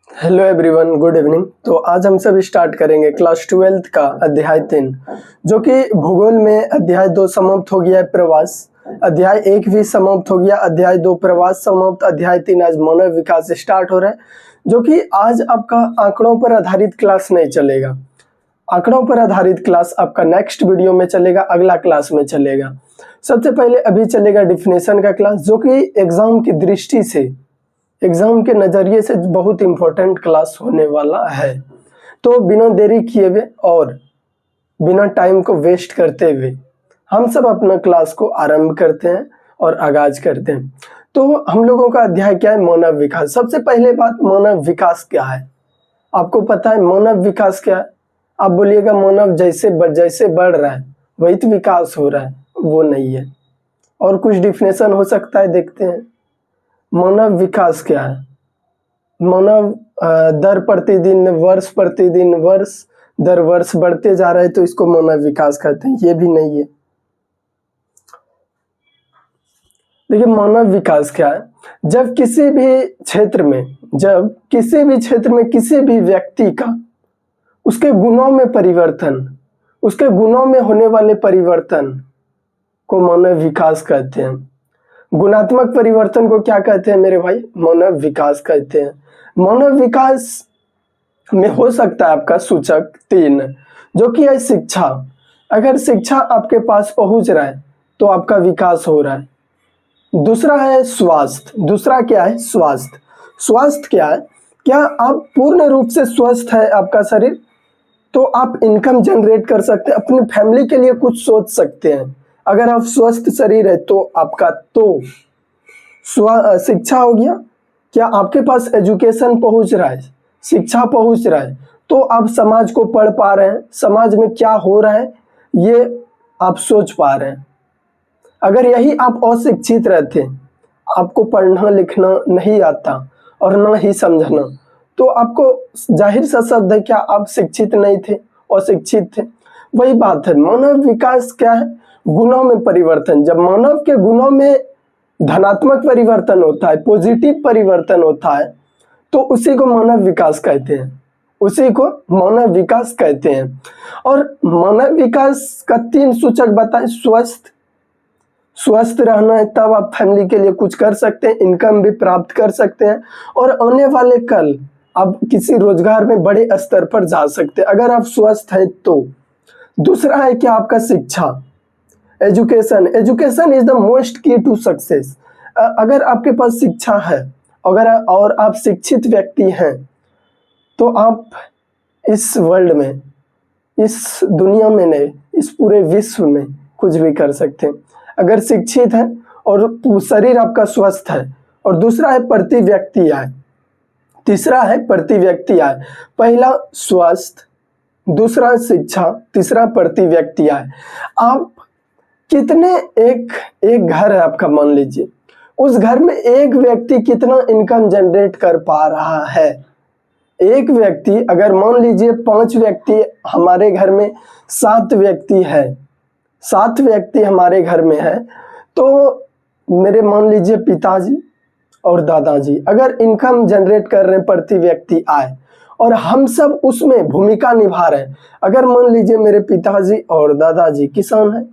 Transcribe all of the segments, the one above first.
Hello everyone, good evening. तो आज हम सब स्टार्ट करेंगे क्लास 12th का अध्याय 3, जो कि भूगोल में अध्याय 2 समाप्त हो गया है प्रवास, अध्याय 1 भी समाप्त हो गया, अध्याय 2 प्रवास समाप्त, अध्याय 3 आज मानव विकास स्टार्ट हो रहा है। जो कि आज आपका आंकड़ों पर आधारित क्लास नहीं चलेगा, आंकड़ों पर आधारित क्लास आपका नेक्स्ट वीडियो में चलेगा, अगला क्लास में चलेगा। सबसे पहले अभी चलेगा डिफिनेशन का क्लास, जो कि एग्जाम की दृष्टि से, एग्जाम के नज़रिए से बहुत इंपॉर्टेंट क्लास होने वाला है। तो बिना देरी किए हुए और बिना टाइम को वेस्ट करते हुए हम सब अपना क्लास को आरंभ करते हैं और आगाज करते हैं। तो हम लोगों का अध्याय क्या है? मानव विकास। सबसे पहले बात, मानव विकास क्या है? आपको पता है मानव विकास क्या है? आप बोलिएगा मानव जैसे बढ़ रहा है वही तो विकास हो रहा है, वो नहीं है। और कुछ डिफिनेशन हो सकता है, देखते हैं। मानव विकास क्या है? मानव दर प्रतिदिन, वर्ष प्रतिदिन, वर्ष दर वर्ष बढ़ते जा रहे हैं, तो इसको मानव विकास कहते हैं, ये भी नहीं है। देखिए मानव विकास क्या है? जब किसी भी क्षेत्र में, किसी भी व्यक्ति का उसके गुणों में परिवर्तन, उसके गुणों में होने वाले परिवर्तन को मानव विकास कहते हैं। गुणात्मक परिवर्तन को क्या कहते हैं मेरे भाई? मानव विकास कहते हैं। मानव विकास में हो सकता है आपका सूचक 3, जो कि है शिक्षा। अगर शिक्षा आपके पास पहुंच रहा है तो आपका विकास हो रहा है। दूसरा है स्वास्थ्य। दूसरा क्या है? स्वास्थ्य। स्वास्थ्य क्या है? क्या आप पूर्ण रूप से स्वस्थ है आपका शरीर, तो आप इनकम जनरेट कर सकते हैं, अपनी फैमिली के लिए कुछ सोच सकते हैं। अगर आप स्वस्थ शरीर है तो आपका तो शिक्षा हो गया। क्या आपके पास एजुकेशन पहुंच रहा है, शिक्षा पहुंच रहा है, तो आप समाज को पढ़ पा रहे हैं, समाज में क्या हो रहा है ये आप सोच पा रहे हैं। अगर यही आप अशिक्षित रहते, आपको पढ़ना लिखना नहीं आता और ना ही समझना, तो आपको जाहिर सा शब्द है, क्या आप शिक्षित नहीं थे, अशिक्षित थे। वही बात है, मानव विकास क्या है? गुणों में परिवर्तन। जब मानव के गुणों में धनात्मक परिवर्तन होता है, पॉजिटिव परिवर्तन होता है, तो उसी को मानव विकास कहते हैं, उसी को मानव विकास कहते हैं। और मानव विकास का 3 सूचक बताएं। स्वस्थ रहना है, तब आप फैमिली के लिए कुछ कर सकते हैं, इनकम भी प्राप्त कर सकते हैं, और आने वाले कल आप किसी रोजगार में बड़े स्तर पर जा सकते हैं अगर आप स्वस्थ हैं तो। दूसरा है क्या आपका? शिक्षा, education. Education is the most की टू सक्सेस। अगर आपके पास शिक्षा है, अगर और आप शिक्षित व्यक्ति हैं, तो आप इस वर्ल्ड में, इस दुनिया में नहीं, इस पूरे विश्व में कुछ भी कर सकते हैं अगर शिक्षित है और शरीर आपका स्वस्थ है। और दूसरा है प्रति व्यक्ति आय। तीसरा है प्रति व्यक्ति आय। पहला स्वास्थ्य, दूसरा शिक्षा, तीसरा प्रति व्यक्ति आय। आप कितने, एक घर है आपका, मान लीजिए उस घर में एक व्यक्ति कितना इनकम जनरेट कर पा रहा है। एक व्यक्ति, अगर मान लीजिए 5 व्यक्ति हमारे घर में, 7 व्यक्ति है, 7 व्यक्ति हमारे घर में है, तो मेरे मान लीजिए पिताजी और दादाजी अगर इनकम जनरेट कर रहे हैं प्रति व्यक्ति आय, और हम सब उसमें भूमिका निभा रहे हैं। अगर मान लीजिए मेरे पिताजी और दादाजी किसान हैं,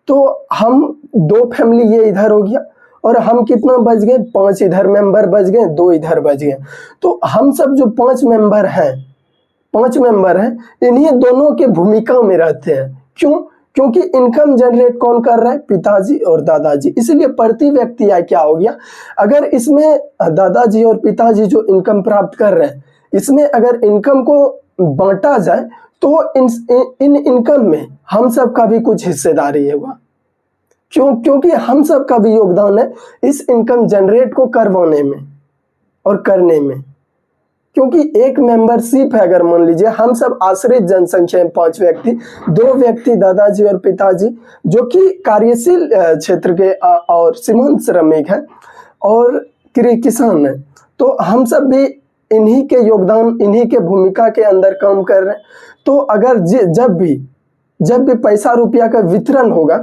तो हम 2 फैमिली, ये इधर हो गया, और हम कितना बच गए? 5 इधर मेंबर बच गए, 2 इधर बच गए। तो हम सब जो 5 मेंबर हैं, इन्हीं दोनों के भूमिका में रहते हैं। क्यों? क्योंकि इनकम जनरेट कौन कर रहा है? पिताजी और दादाजी। इसलिए प्रति व्यक्ति आय क्या हो गया? अगर इसमें दादाजी और पिताजी जो इनकम प्राप्त कर रहे हैं, इसमें अगर इनकम को बांटा जाए, तो इन इनकम में हम सब का भी कुछ हिस्सेदारी होगा। क्यों? क्योंकि हम सब का भी योगदान है इस इनकम जनरेट को करवाने में और करने में। क्योंकि एक मेंबरशिप है, अगर मान लीजिए हम सब आश्रित जनसंख्या में 5 व्यक्ति, 2 व्यक्ति दादाजी और पिताजी जो कि कार्यशील क्षेत्र के और सीमांत श्रमिक हैं और किसान हैं, तो हम सब भी इन्हीं के योगदान, इन्हीं के भूमिका के अंदर काम कर रहे हैं। तो अगर जब भी पैसा रुपया का वितरण होगा,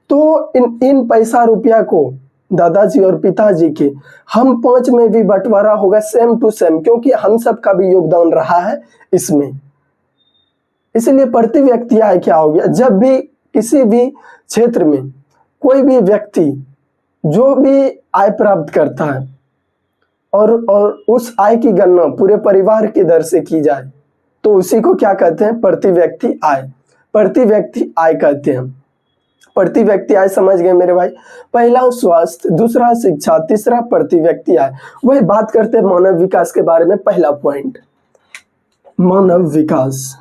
तो इन पैसा रुपया को दादाजी और पिताजी के, हम 5 में भी बंटवारा होगा सेम टू सेम, क्योंकि हम सब का भी योगदान रहा है इसमें। इसलिए प्रति व्यक्ति आय क्या हो गया, जब भी किसी भी क्षेत्र में कोई भी व्यक्ति जो भी आय प्राप्त करता है और उस आय की गणना पूरे परिवार की दर से की जाए तो उसी को क्या कहते हैं, प्रति व्यक्ति आय। प्रति व्यक्ति आय कहते हैं। प्रति व्यक्ति आय समझ गए मेरे भाई। पहला स्वास्थ्य, दूसरा शिक्षा, तीसरा प्रति व्यक्ति आय। वही बात करते हैं मानव विकास के बारे में। पहला पॉइंट, मानव विकास।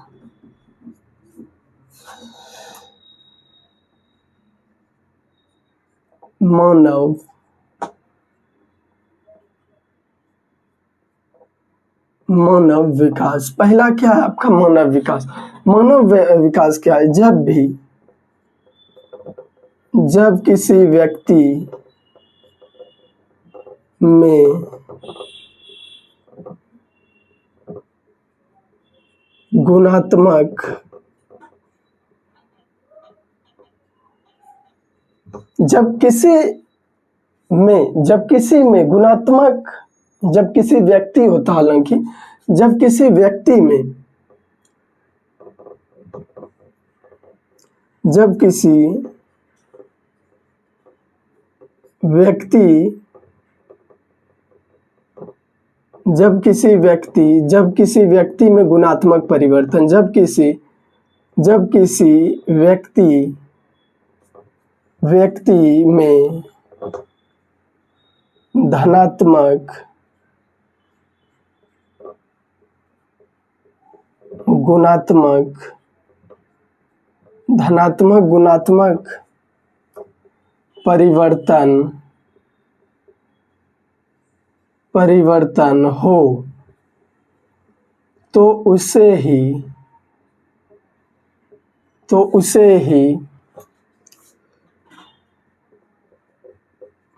मानव विकास पहला क्या है आपका, मानव विकास। मानव विकास क्या है, जब किसी व्यक्ति में गुणात्मक जब किसी व्यक्ति होता, हालांकि जब किसी व्यक्ति में गुणात्मक परिवर्तन, जब किसी व्यक्ति में धनात्मक गुणात्मक परिवर्तन हो तो उसे ही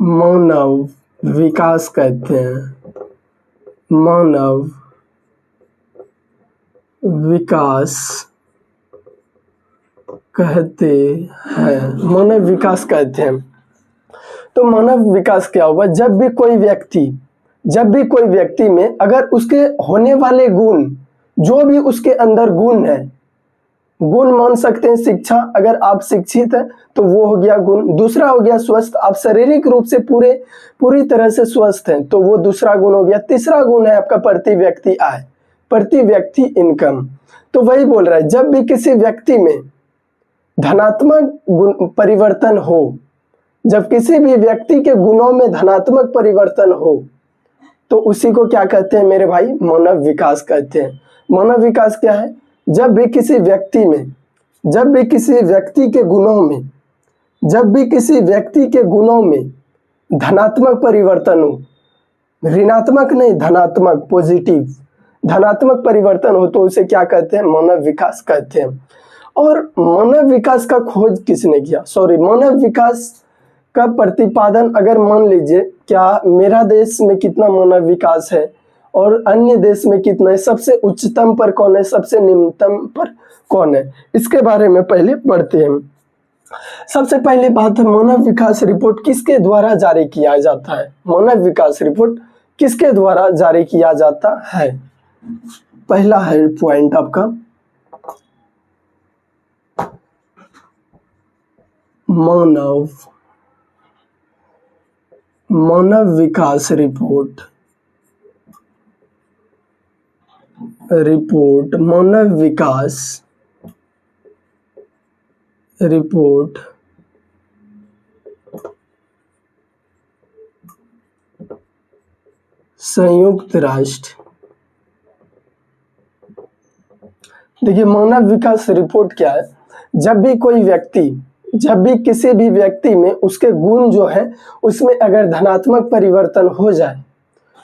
मानव विकास कहते हैं। मानव विकास कहते हैं। तो मानव विकास क्या होगा, जब भी कोई व्यक्ति में अगर उसके होने वाले गुण, जो भी उसके अंदर गुण है, गुण मान सकते हैं शिक्षा, अगर आप शिक्षित है तो वो हो गया गुण। दूसरा हो गया स्वस्थ, आप शारीरिक रूप से पूरी तरह से स्वस्थ हैं तो वो दूसरा गुण हो गया। तीसरा गुण है आपका प्रति व्यक्ति आय, प्रति व्यक्ति इनकम। तो वही बोल रहा है, जब भी किसी व्यक्ति में धनात्मक परिवर्तन हो, जब किसी भी व्यक्ति के गुणों में धनात्मक परिवर्तन हो तो उसी को क्या कहते हैं मेरे भाई, मानव विकास कहते हैं। मानव विकास क्या है, जब भी किसी व्यक्ति के गुणों में धनात्मक परिवर्तन हो, ऋणात्मक नहीं, धनात्मक, पॉजिटिव धनात्मक परिवर्तन हो तो उसे क्या कहते हैं, मानव विकास कहते हैं। और मानव विकास का खोज किसने किया, मानव विकास का प्रतिपादन, अगर मान लीजिए क्या मेरा देश में कितना मानव विकास है और अन्य देश में कितना है, सबसे उच्चतम पर कौन है, सबसे निम्नतम पर कौन है, इसके बारे में पहले पढ़ते हैं। सबसे पहले बात है, मानव विकास रिपोर्ट किसके द्वारा जारी किया जाता है। मानव विकास रिपोर्ट किसके द्वारा जारी किया जाता है। पहला है पॉइंट आपका, मानव विकास रिपोर्ट मानव विकास रिपोर्ट संयुक्त राष्ट्र। देखिए मानव विकास रिपोर्ट क्या है, जब भी किसी भी व्यक्ति में उसके गुण जो है उसमें अगर धनात्मक परिवर्तन हो जाए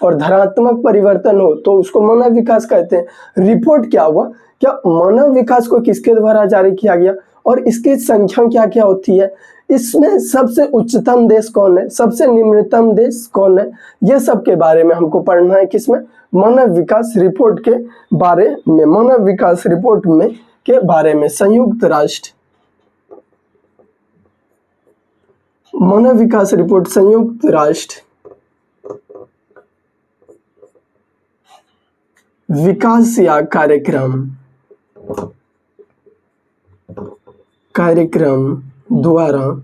और धनात्मक परिवर्तन हो तो उसको मानव विकास कहते हैं। रिपोर्ट क्या हुआ, क्या मानव विकास को किसके द्वारा जारी किया गया और इसकी संख्या क्या क्या होती है, इसमें सबसे उच्चतम देश कौन है, सबसे निम्नतम देश कौन है, ये सब के बारे में हमको पढ़ना है। किसमें, मानव विकास रिपोर्ट के बारे में। मानव विकास रिपोर्ट में के बारे में संयुक्त राष्ट्र मानव विकास रिपोर्ट संयुक्त राष्ट्र विकास या कार्यक्रम द्वारा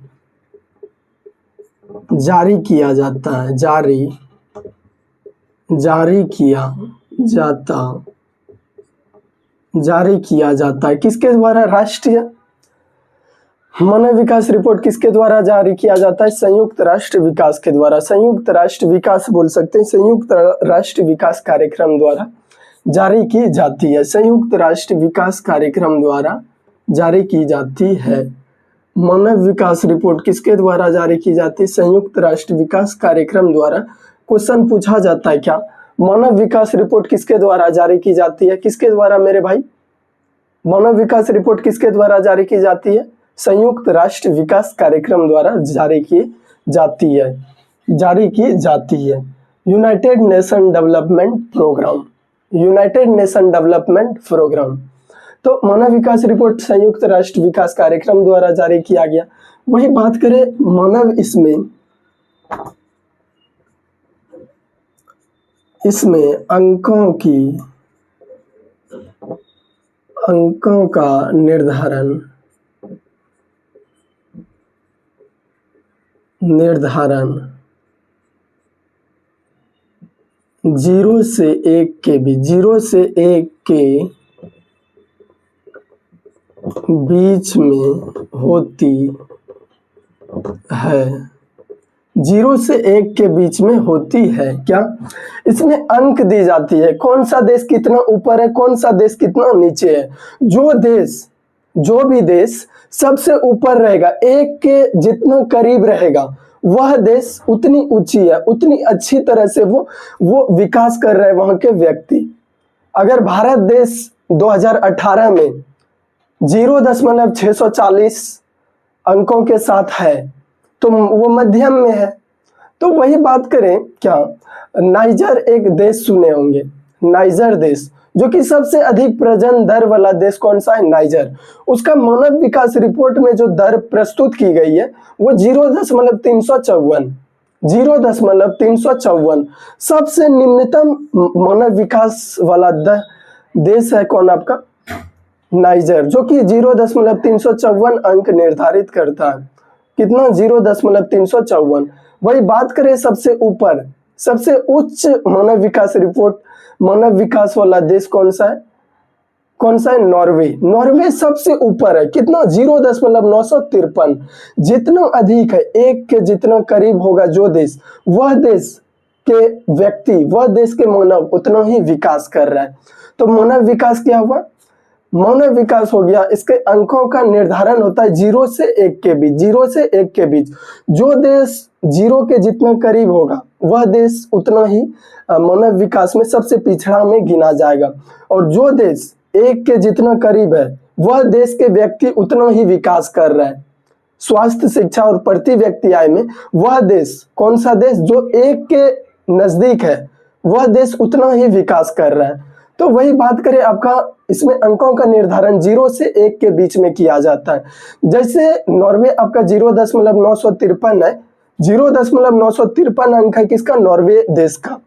जारी किया जाता है, जारी किया जाता है किसके द्वारा? राष्ट्रीय मानव विकास रिपोर्ट किसके द्वारा जारी किया जाता है? संयुक्त राष्ट्र विकास के द्वारा। संयुक्त राष्ट्र विकास बोल सकते हैं, संयुक्त राष्ट्र विकास कार्यक्रम द्वारा जारी की जाती है। संयुक्त राष्ट्र विकास कार्यक्रम द्वारा जारी की जाती है। मानव विकास रिपोर्ट किसके द्वारा जारी की जाती है? संयुक्त राष्ट्र विकास कार्यक्रम द्वारा। क्वेश्चन पूछा जाता है क्या, मानव विकास रिपोर्ट किसके द्वारा जारी की जाती है? किसके द्वारा मेरे भाई? मानव विकास रिपोर्ट किसके द्वारा जारी की जाती है? संयुक्त राष्ट्र विकास कार्यक्रम द्वारा जारी की जाती है। United Nation Development Program. तो मानव विकास रिपोर्ट संयुक्त राष्ट्र विकास कार्यक्रम द्वारा जारी किया गया। वही बात करें मानव इसमें अंकों का निर्धारण 0 से 1 के बीच में होती है। 0 से 1 के बीच में होती है क्या? इसमें अंक दी जाती है, कौन सा देश कितना ऊपर है, कौन सा देश कितना नीचे है। जो भी देश सबसे ऊपर रहेगा, 1 के जितना करीब रहेगा, वह देश उतनी ऊंची है, उतनी अच्छी तरह से वो विकास कर रहे हैं वहां के व्यक्ति। अगर भारत देश 2018 में 0.640 अंकों के साथ है तो वो मध्यम में है। तो वही बात करें क्या, नाइजर एक देश सुने होंगे, नाइजर देश, जो कि सबसे अधिक प्रजनन दर वाला देश कौन सा है? नाइजर। उसका मानव विकास रिपोर्ट में जो दर प्रस्तुत की गई है वो 0.354 सबसे निम्नतम मानव विकास वाला देश है कौन आपका? नाइजर, जो कि 0.354 अंक निर्धारित करता है। कितना? 0.354। वही बात करें सबसे ऊपर, सबसे उच्च मानव विकास रिपोर्ट, मानव विकास वाला देश कौन सा है? नॉर्वे सबसे ऊपर है। कितना? 0.953। जितना अधिक है, 1 के जितना करीब होगा जो देश, वह देश के व्यक्ति, वह देश के मानव उतना ही विकास कर रहा है। तो मानव विकास क्या हुआ? मानव विकास हो गया। इसके अंकों का निर्धारण होता है 0 से 1 के बीच। जो देश 0 के जितना करीब होगा, वह देश उतना ही मानव विकास में सबसे पिछड़ा में गिना जाएगा। और जो देश 1 के जितना करीब है, वह देश के व्यक्ति उतना ही विकास कर रहा है। स्वास्थ्य, शिक्षा और प्रति व्यक्ति आय में वह देश, कौन सा देश जो 1 के नजदीक है, वह देश उतना ही विकास कर रहा है। तो वही बात करें आपका, इसमें अंकों का निर्धारण 0 से 1 के बीच में किया जाता है। जैसे नॉर्वे आपका 0.953 है, 0.953 अंक है किसका? नॉर्वे देश का।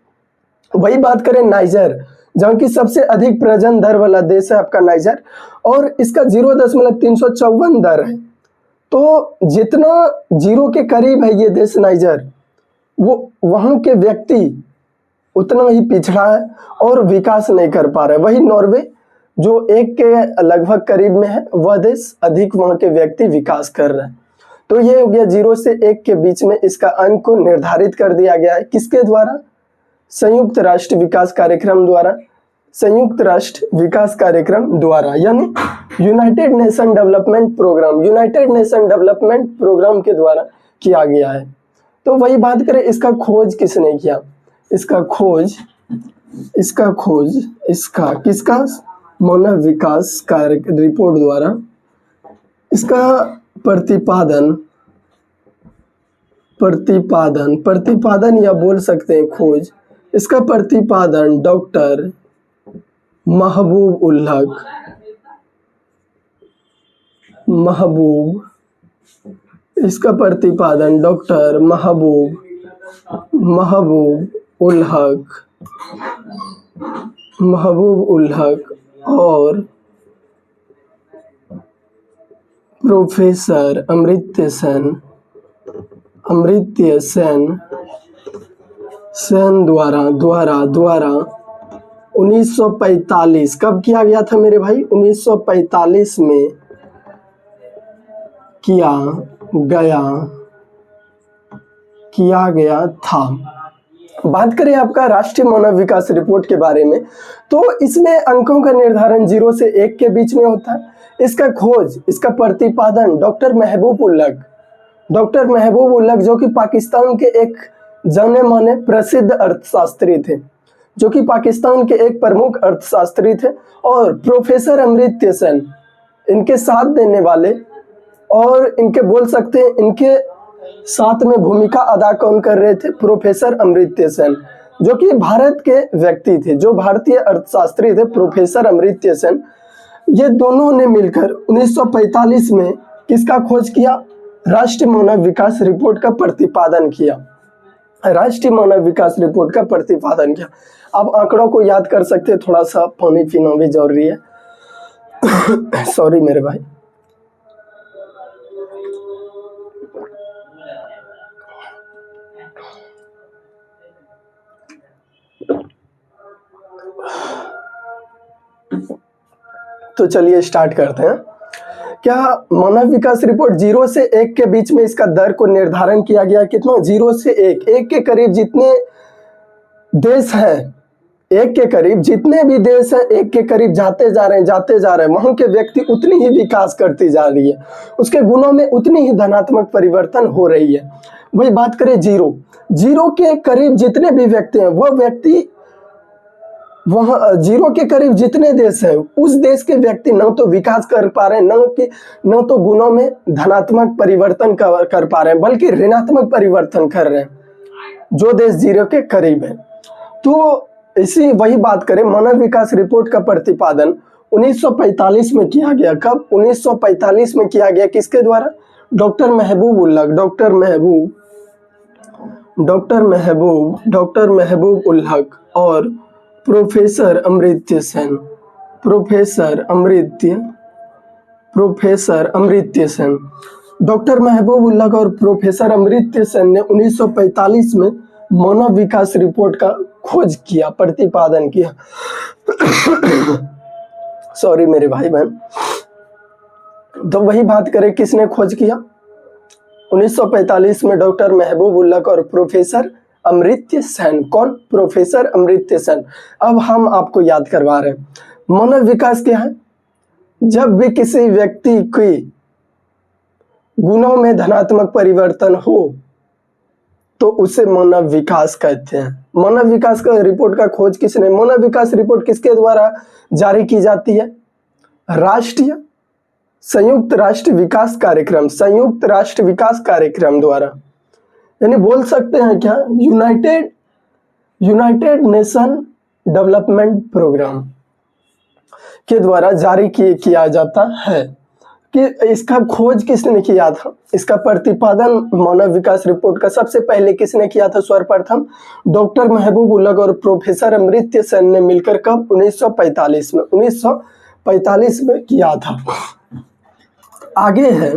वही बात करें नाइजर, जहाँ की सबसे अधिक प्रजनन दर वाला देश है आपका नाइजर, और इसका 0.354 दर है। तो जितना 0 के करीब है ये देश नाइजर, वो वहाँ के व्यक्ति उतना ही पिछड़ा है और विकास नहीं कर पा रहे। वही नॉर्वे जो 1 के लगभग करीब में है, वह देश अधिक वहाँ के व्यक्ति विकास कर रहे हैं। तो ये हो गया 0 से 1 के बीच में इसका अंक को निर्धारित कर दिया गया है। किसके द्वारा? संयुक्त राष्ट्र विकास कार्यक्रम द्वारा। संयुक्त राष्ट्र विकास कार्यक्रम द्वारा, यानी यूनाइटेड नेशन डेवलपमेंट प्रोग्राम के द्वारा किया गया है। तो वही बात करें, इसका खोज किसने किया? इसका खोज किसका? मानव विकास कार्य रिपोर्ट द्वारा। इसका प्रतिपादन या बोल सकते हैं खोज, इसका प्रतिपादन डॉक्टर महबूब इसका प्रतिपादन डॉक्टर महबूब उल हक और प्रोफेसर अमर्त्य सेन द्वारा 1945 कब किया गया था मेरे भाई? 1945 में किया गया था। बात करें आपका राष्ट्रीय मानव विकास रिपोर्ट के बारे में, तो इसमें अंकों का निर्धारण 0 से 1 के बीच में होता है। इसका खोज, इसका प्रतिपादन डॉक्टर महबूब उल हक जो कि पाकिस्तान के एक जाने माने प्रसिद्ध अर्थशास्त्री थे, जो कि पाकिस्तान के एक प्रमुख अर्थशास्त्री थे, और प्रोफेसर अमर्त्य सेन इनके साथ देने वाले, और इनके बोल सकते हैं इनके साथ में भूमिका अदा कौन कर रहे थे? प्रोफेसर अमर्त्य सेन, जो कि भारत के व्यक्ति थे, जो भारतीय अर्थशास्त्री थे, प्रोफेसर अमर्त्य सेन। ये दोनों ने मिलकर 1945 में किसका खोज किया? राष्ट्रीय मानव विकास रिपोर्ट का प्रतिपादन किया। आप आंकड़ों को याद कर सकते हैं, थोड़ा सा पानी पीना भी जरूरी है। सॉरी मेरे भाई। तो चलिए स्टार्ट करते हैं। क्या मानव विकास रिपोर्ट 0 से 1 के बीच में इसका दर को निर्धारण किया गया? कितना? 0 से 1 के करीब जितने देश हैं, 1 के करीब जितने भी देश हैं, 1 के करीब जाते जा रहे हैं, वहां के व्यक्ति उतनी ही विकास करती जा रही है, उसके गुणों में उतनी ही धनात्मक परिवर्तन हो रही है। वही बात करें 0 के करीब जितने भी व्यक्ति हैं, वह व्यक्ति वहाँ 0 के करीब जितने देश हैं, उस देश के व्यक्ति न तो विकास कर पा रहे हैं, न तो गुणों में धनात्मक परिवर्तन कर पा रहे हैं, बल्कि ऋणात्मक परिवर्तन कर रहे हैं, जो देश 0 के करीब है। तो इसी वही बात करें, मानव विकास रिपोर्ट का प्रतिपादन 1945 में किया गया। कब? 1945 में किया गया। किसके द्वारा? डॉक्टर महबूब उल हक और प्रोफेसर अमर्त्य सेन। डॉक्टर महबूब उल हक और प्रोफेसर अमर्त्य सेन ने 1945 में मानव विकास रिपोर्ट का खोज किया, प्रतिपादन किया। सॉरी मेरे भाई बहन। तो वही बात करें, किसने खोज किया? 1945 में डॉक्टर महबूब उल हक और प्रोफेसर अमर्त्य सेन। कौन? प्रोफेसर अमर्त्य सेन। अब हम आपको याद करवा रहे हैं, मानव विकास क्या है? जब भी किसी व्यक्ति के गुणों में धनात्मक परिवर्तन हो तो उसे मानव विकास कहते हैं। मानव विकास का रिपोर्ट का खोज किसने? मानव विकास रिपोर्ट किसके द्वारा जारी की जाती है? संयुक्त राष्ट्र विकास कार्यक्रम द्वारा, यानी बोल सकते हैं क्या, यूनाइटेड नेशन डेवलपमेंट प्रोग्राम के द्वारा जारी किया जाता है। कि इसका खोज किसने किया था? इसका प्रतिपादन मानव विकास रिपोर्ट का सबसे पहले किसने किया था? सर्वप्रथम डॉक्टर महबूब उल हक और प्रोफेसर अमर्त्य सेन ने मिलकर। कब? 1945 में किया था। आगे है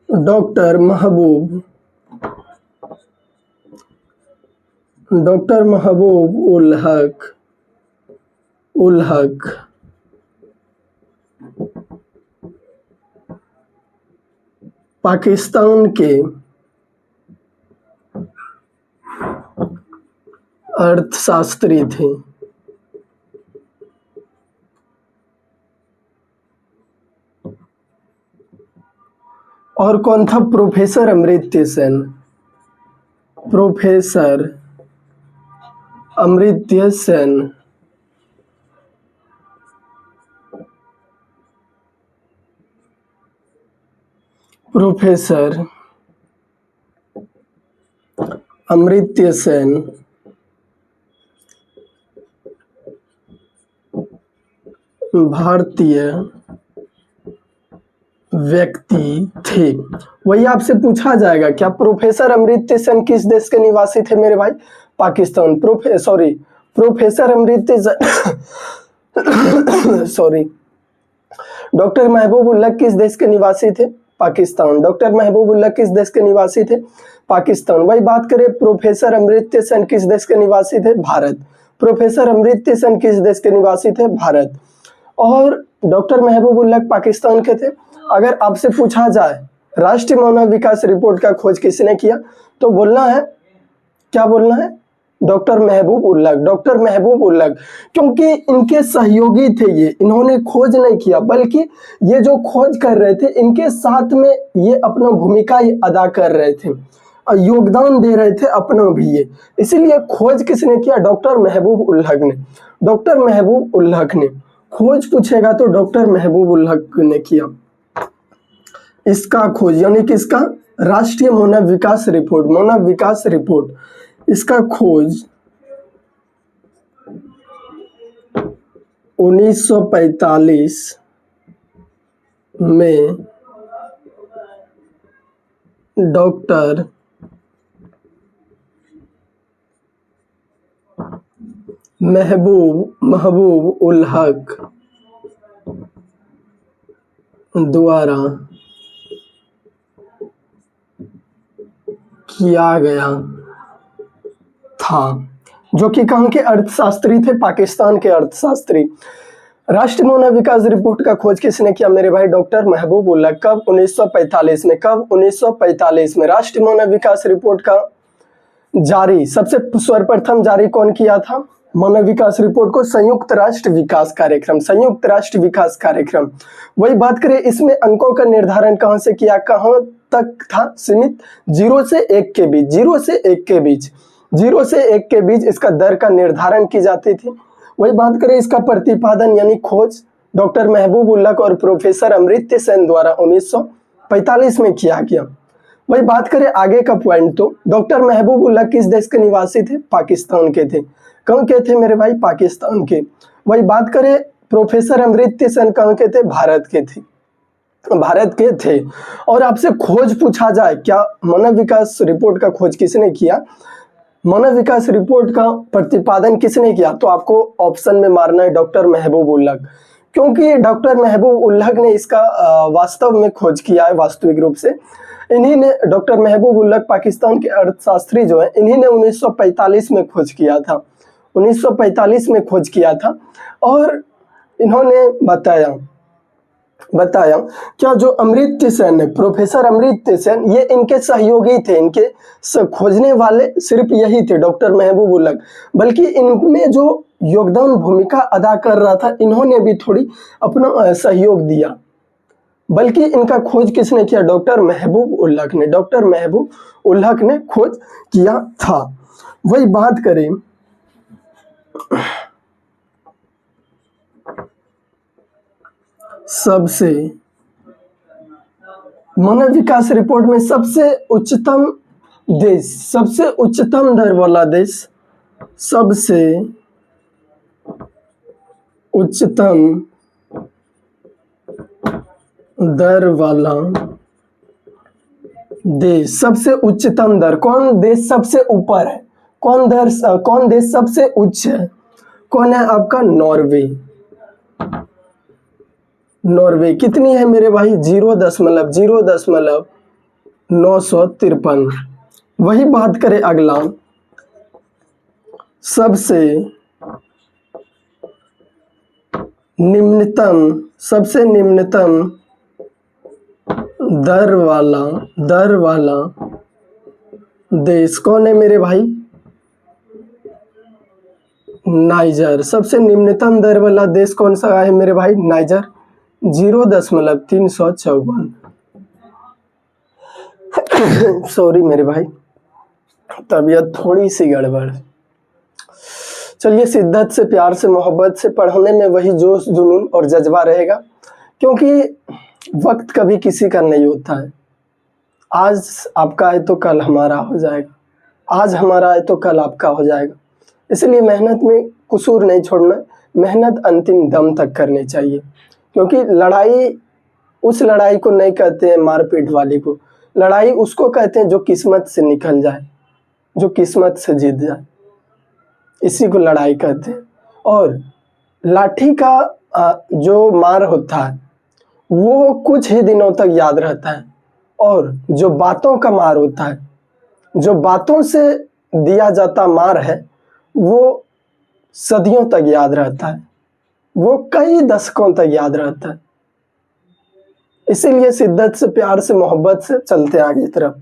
डॉक्टर महबूब उल हक पाकिस्तान के अर्थशास्त्री थे। और कौन था? प्रोफेसर अमर्त्य सेन। प्रोफेसर अमर्त्य सेन भारतीय व्यक्ति थे। वही आपसे पूछा जाएगा, क्या प्रोफेसर अमर्त्य सेन किस देश के निवासी थे मेरे भाई? Pakistan. Professor Amartya sorry doctor Mahbubullah किस देश के निवासी थे? पाकिस्तान। डॉक्टर महबूबुल्लाह किस देश के निवासी थे? पाकिस्तान। वही बात करें, प्रोफेसर अमर्त्य सेन किस देश के निवासी थे? भारत। प्रोफेसर अमर्त्य सेन किस देश के निवासी थे? भारत। और डॉक्टर महबूबुल्लाह पाकिस्तान के थे। अगर आपसे पूछा जाए राष्ट्रीय मानव विकास रिपोर्ट का खोज किसने किया, तो बोलना है, क्या बोलना है? डॉक्टर महबूबुल्लाह। डॉक्टर महबूबुल्लाह, क्योंकि इनके सहयोगी थे ये, इन्होंने खोज नहीं किया, बल्कि ये जो खोज कर रहे थे इनके साथ में ये अपना भूमिका अदा कर रहे थे और योगदान दे रहे थे अपना भी ये, इसीलिए खोज किसने किया? डॉक्टर महबूबुल्लाह ने। डॉक्टर महबूबुल्लाह ने खोज पूछेगा तो डॉक्टर महबूबुल्लाह ने किया इसका खोज, यानी कि इसका राष्ट्रीय मानव विकास रिपोर्ट, मानव विकास रिपोर्ट, इसका खोज 1945 में डॉक्टर महबूबुल्लाह द्वारा किया गया था, जो कि कहाँ के अर्थशास्त्री थे? पाकिस्तान के अर्थशास्त्री। राष्ट्रीय मानव विकास रिपोर्ट का खोज किसने किया मेरे भाई? डॉक्टर महबूबुल्लाह। कब? 1945 में। कब? 1945 में। राष्ट्रीय मानव विकास रिपोर्ट का जारी सबसे सर्वप्रथम जारी कौन किया था? मानव विकास रिपोर्ट को संयुक्त राष्ट्र विकास कार्यक्रम, संयुक्त राष्ट्र विकास कार्यक्रम। वही बात करें, इसमें अंकों का निर्धारण कहां से किया, कहां तक था सीमित? 0 से 1 के बीच, 0 से 1 के बीच, 0 से 1 के बीच इसका दर का निर्धारण की जाती थी। वही बात करें, इसका प्रतिपादन यानी खोज डॉक्टर महबूबुल्लाह और प्रोफेसर अमर्त्य सेन द्वारा 1945 में किया गया। वही बात करें आगे का पॉइंट, तो डॉक्टर महबूबुल्लाह किस देश के निवासी थे? पाकिस्तान के थे। कहाँ के थे मेरे भाई? पाकिस्तान के। वही बात करें प्रोफेसर अमर्त्य सेन कहाँ के थे? भारत के थे, भारत के थे। और आपसे खोज पूछा जाए, क्या मानव विकास रिपोर्ट का खोज किसने किया, मानव विकास रिपोर्ट का प्रतिपादन किसने किया, तो आपको ऑप्शन में मारना है डॉक्टर महबूबुल्लाह, क्योंकि डॉक्टर महबूबुल्लाह ने इसका वास्तव में खोज किया है वास्तविक रूप से। इन्हीं ने, डॉक्टर महबूबुल्लाह पाकिस्तान के अर्थशास्त्री जो है, इन्हीं ने 1945 में खोज किया था, 1945 में खोज किया था। और इन्होंने बताया क्या जो अमर्त्य सेन है, प्रोफेसर अमर्त्य सेन, ये इनके सहयोगी थे, इनके खोजने वाले सिर्फ यही थे डॉक्टर महबूबुल्लाह, बल्कि इनमें जो योगदान भूमिका अदा कर रहा था, इन्होंने भी थोड़ी अपना सहयोग दिया, बल्कि इनका खोज किसने किया? डॉक्टर महबूबुल्लाह ने। डॉक्टर महबूबुल्लाह ने खोज किया था। वही बात करें सबसे मानव विकास रिपोर्ट में सबसे उच्चतम देश, सबसे उच्चतम दर वाला देश, सबसे उच्चतम दर वाला देश, सबसे उच्चतम दर, कौन देश सबसे ऊपर है, कौन देश सबसे उच्च है? कौन है आपका? नॉर्वे। नॉर्वे कितनी है मेरे भाई? 0.953। वही बात करें अगला, सबसे निम्नतम दर वाला देश कौन है मेरे भाई? नाइजर। सबसे निम्नतम दर वाला देश कौन सा है मेरे भाई? नाइजर, 0.354। सॉरी मेरे भाई, तबीयत थोड़ी सी गड़बड़। चलिए, शिद्दत से, प्यार से, मोहब्बत से पढ़ने में वही जोश, जुनून और जज्बा रहेगा, क्योंकि वक्त कभी किसी का नहीं होता है। आज आपका है तो कल हमारा हो जाएगा, आज हमारा है तो कल आपका हो जाएगा। इसलिए मेहनत में कुसूर नहीं छोड़ना, मेहनत अंतिम दम तक करनी चाहिए, क्योंकि लड़ाई उस लड़ाई को नहीं कहते हैं मारपीट वाली को, लड़ाई उसको कहते हैं जो किस्मत से निकल जाए, जो किस्मत से जीत जाए, इसी को लड़ाई कहते हैं। और लाठी का जो मार होता है वो कुछ ही दिनों तक याद रहता है, और जो बातों का मार होता है, जो बातों से दिया जाता मार है, वो सदियों तक याद रहता है, वो कई दशकों तक याद रहता है। इसीलिए शिद्दत से, प्यार से, मोहब्बत से चलते आगे की तरफ।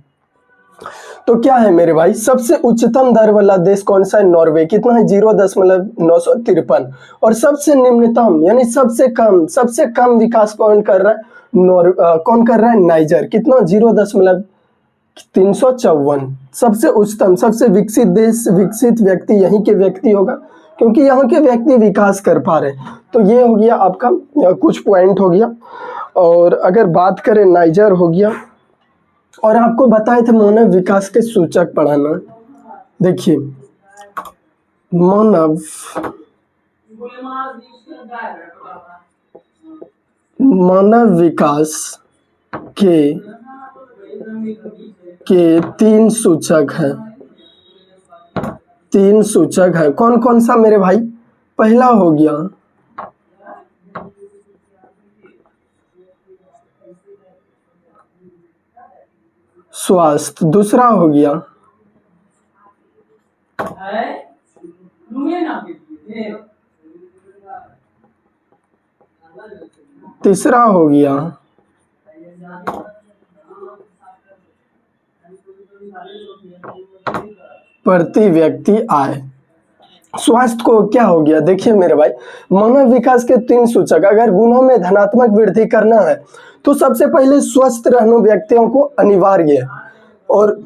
तो क्या है मेरे भाई, सबसे उच्चतम दर वाला देश कौन सा है? नॉर्वे। कितना है? 0.953। और सबसे निम्नतम यानी सबसे कम विकास कौन कर रहा है? कौन कर रहा है? नाइजर। कितना? 0.354। सबसे उच्चतम, सबसे विकसित देश, विकसित व्यक्ति यहीं के व्यक्ति होगा, क्योंकि यहाँ के व्यक्ति विकास कर पा रहे हैं। तो ये हो गया आपका कुछ पॉइंट हो गया। और अगर बात करें, नाइजर हो गया। और आपको बताए थे मानव विकास के सूचक पढ़ाना। देखिए, मानव विकास के 3 सूचक हैं। 3 सूचक हैं। कौन कौन सा मेरे भाई? पहला हो गया स्वास्थ्य, दूसरा हो गया तीसरा हो गया प्रति व्यक्ति आय। स्वास्थ्य को क्या हो गया? देखिए मेरे भाई, मानव विकास के 3 सूचक, अगर गुणों में धनात्मक वृद्धि करना है तो सबसे पहले स्वस्थ रहने व्यक्तियों को अनिवार्य है। और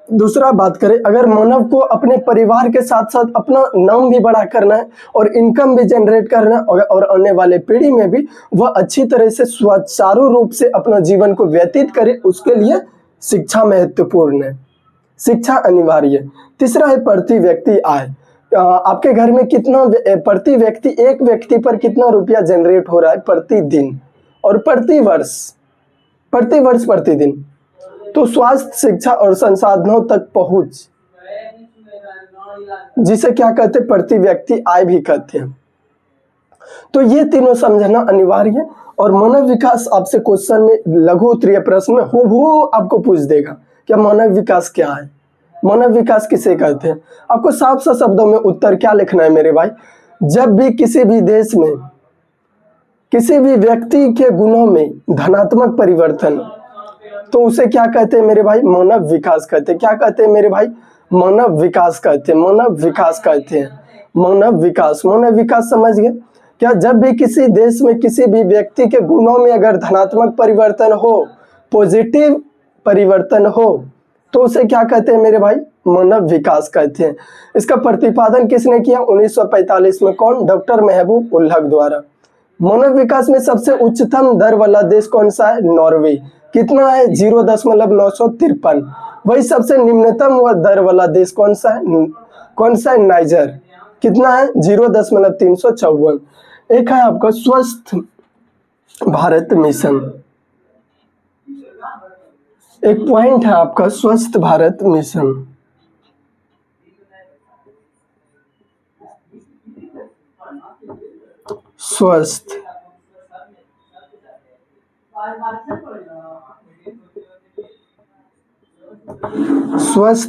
दूसरा बात करें, अगर मानव को अपने परिवार के साथ साथ अपना नाम भी बड़ा करना है और इनकम भी जनरेट करना है, और आने वाले पीढ़ी में भी वह अच्छी तरह से सुचारू रूप से अपना जीवन को व्यतीत करे, उसके लिए शिक्षा महत्वपूर्ण है, शिक्षा अनिवार्य। तीसरा है प्रति व्यक्ति आय। आपके घर में कितना प्रति व्यक्ति, एक व्यक्ति पर कितना रुपया जनरेट हो रहा है प्रतिदिन और प्रतिदिन। तो स्वास्थ्य, शिक्षा और संसाधनों तक पहुंच, जिसे क्या कहते हैं? प्रति व्यक्ति आय भी कहते हैं। तो ये तीनों समझना अनिवार्य है। और मानव विकास आपसे क्वेश्चन में, लघु उत्तरीय प्रश्न में वो आपको पूछ देगा क्या मानव विकास क्या है, मानव विकास किसे कहते हैं। आपको साफ साफ शब्दों में उत्तर क्या लिखना है मेरे भाई? जब भी किसी भी देश में किसी भी व्यक्ति के गुणों में धनात्मक परिवर्तन, तो उसे क्या कहते हैं मेरे भाई? मानव विकास कहते हैं। क्या कहते हैं मेरे भाई? मानव विकास कहते हैं। मानव विकास कहते हैं। मानव विकास समझ गए क्या? जब भी किसी देश में किसी भी व्यक्ति के गुणों में अगर धनात्मक परिवर्तन हो, पॉजिटिव परिवर्तन हो, तो उसे क्या कहते हैं मेरे भाई? मानव विकास कहते हैं। इसका प्रतिपादन किसने किया? 1945 में। कौन? डॉक्टर महबूब उल्हक द्वारा। मानव विकास में सबसे उच्चतम दर वाला देश कौन सा है? नॉर्वे। कितना है? 0.953। वही सबसे निम्नतम दर वाला देश कौन सा है? नाइजर। कितना है? 0.354। एक है आपका स्वस्थ भारत मिशन, एक पॉइंट है आपका स्वस्थ भारत मिशन। स्वस्थ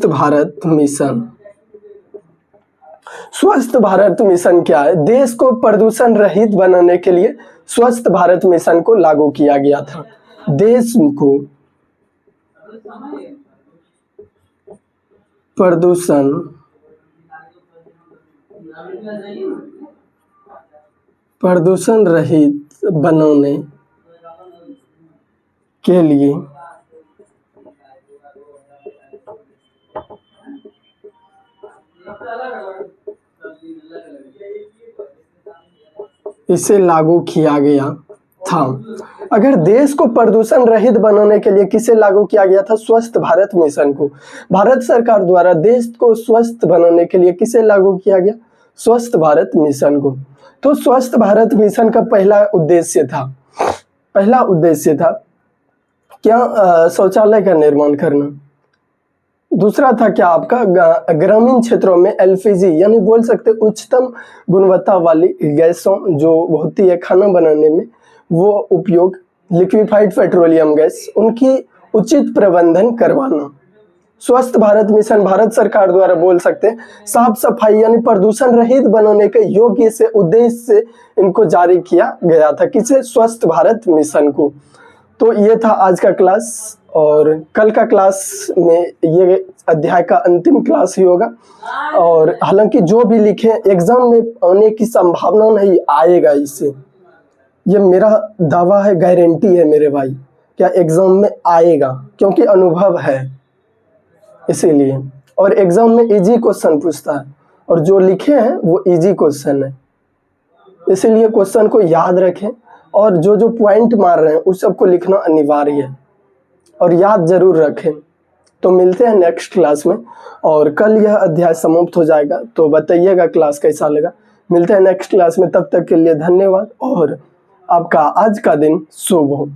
भारत मिशन। स्वस्थ भारत मिशन क्या है? देश को प्रदूषण रहित बनाने के लिए स्वस्थ भारत मिशन को लागू किया गया था। देश को प्रदूषण रहित बनाने के लिए इसे लागू किया गया था। अगर देश को प्रदूषण रहित बनाने के लिए किसे लागू किया गया था? स्वस्थ भारत मिशन को। भारत सरकार द्वारा देश को स्वस्थ बनाने के लिए किसे लागू किया गया? स्वस्थ भारत मिशन को। तो स्वस्थ भारत मिशन का पहला उद्देश्य था क्या शौचालय का निर्माण करना। दूसरा था क्या आपका ग्रामीण क्षेत्रों में एलपीजी यानी बोल सकते उच्चतम गुणवत्ता वाली गैसों जो होती है खाना बनाने में, वो उपयोग लिक्विफाइड पेट्रोलियम गैस उनकी उचित प्रबंधन करवाना। स्वस्थ भारत मिशन भारत सरकार द्वारा बोल सकते हैं साफ सफाई यानी प्रदूषण रहित बनाने के योग्य से उद्देश्य से इनको जारी किया गया था, किसे, स्वस्थ भारत मिशन को। तो ये था आज का क्लास, और कल का क्लास में ये अध्याय का अंतिम क्लास ही होगा। और हालांकि जो भी लिखे एग्जाम में आने की संभावना नहीं आएगा, इससे ये मेरा दावा है, गारंटी है मेरे भाई, क्या एग्जाम में आएगा, क्योंकि अनुभव है इसीलिए। और एग्जाम में इजी क्वेश्चन पूछता है और जो लिखे हैं वो इजी क्वेश्चन है, इसीलिए क्वेश्चन को याद रखें और जो जो पॉइंट मार रहे हैं उस सबको लिखना अनिवार्य है और याद जरूर रखें। तो मिलते हैं नेक्स्ट क्लास में, और कल यह अध्याय समाप्त हो जाएगा, तो बताइएगा क्लास कैसा लगा। मिलते हैं नेक्स्ट क्लास में, तब तक के लिए धन्यवाद और आपका आज का दिन शुभ हो।